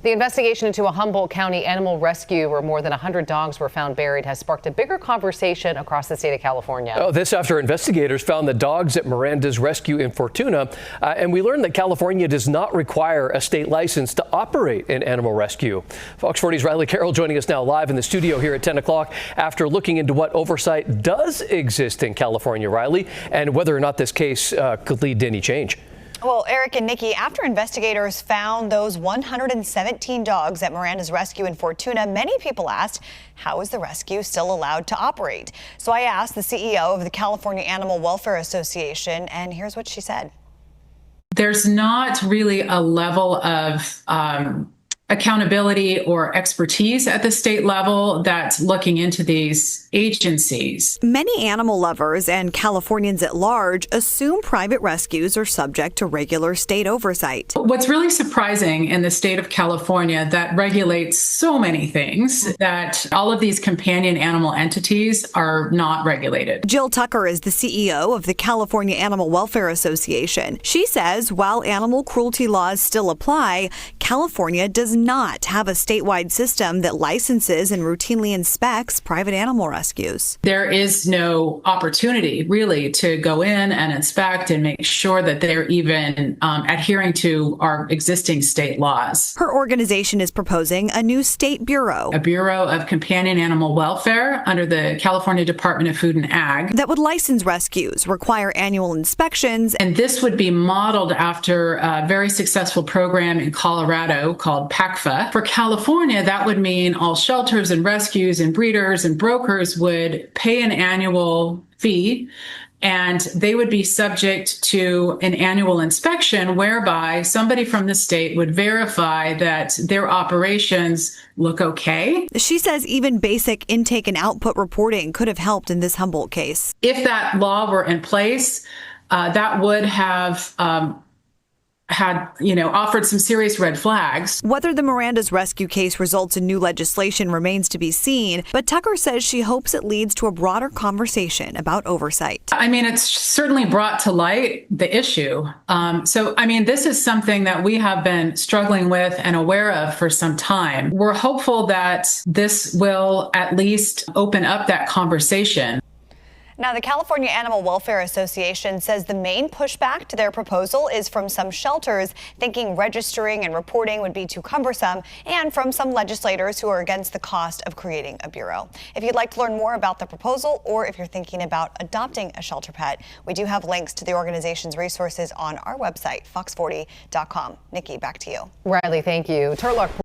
The investigation into a Humboldt County animal rescue where more than 100 dogs were found buried has sparked a bigger conversation across the state of California. Oh, this after investigators found the dogs at Miranda's rescue in Fortuna. And we learned that California does not require a state license to operate an animal rescue. Fox 40's Riley Carroll joining us now live in the studio here at 10 o'clock after looking into what oversight does exist in California, Riley, and whether or not this case could lead to any change. Well, Eric and Nikki, after investigators found those 117 dogs at Miranda's rescue in Fortuna, many people asked, how is the rescue still allowed to operate? So I asked the CEO of the California Animal Welfare Association, and here's what she said. There's not really a level of accountability or expertise at the state level that's looking into these agencies. Many animal lovers and Californians at large assume private rescues are subject to regular state oversight. What's really surprising in the state of California that regulates so many things that all of these companion animal entities are not regulated. Jill Tucker is the CEO of the California Animal Welfare Association. She says while animal cruelty laws still apply, California does not have a statewide system that licenses and routinely inspects private animal rescues. There is no opportunity really to go in and inspect and make sure that they're even adhering to our existing state laws. Her organization is proposing a new state bureau. A Bureau of Companion Animal Welfare under the California Department of Food and Ag. That would license rescues, require annual inspections. And this would be modeled after a very successful program in Colorado called PACFA. For California, that would mean all shelters and rescues and breeders and brokers would pay an annual fee, and they would be subject to an annual inspection whereby somebody from the state would verify that their operations look okay. She says even basic intake and output reporting could have helped in this Humboldt case. If that law were in place, that would have offered some serious red flags. Whether the Miranda's rescue case results in new legislation remains to be seen, but Tucker says she hopes it leads to a broader conversation about oversight. I mean, it's certainly brought to light the issue. This is something that we have been struggling with and aware of for some time. We're hopeful that this will at least open up that conversation. Now, the California Animal Welfare Association says the main pushback to their proposal is from some shelters thinking registering and reporting would be too cumbersome, and from some legislators who are against the cost of creating a bureau. If you'd like to learn more about the proposal, or if you're thinking about adopting a shelter pet, we do have links to the organization's resources on our website, fox40.com. Nikki, back to you. Riley, thank you. Turlock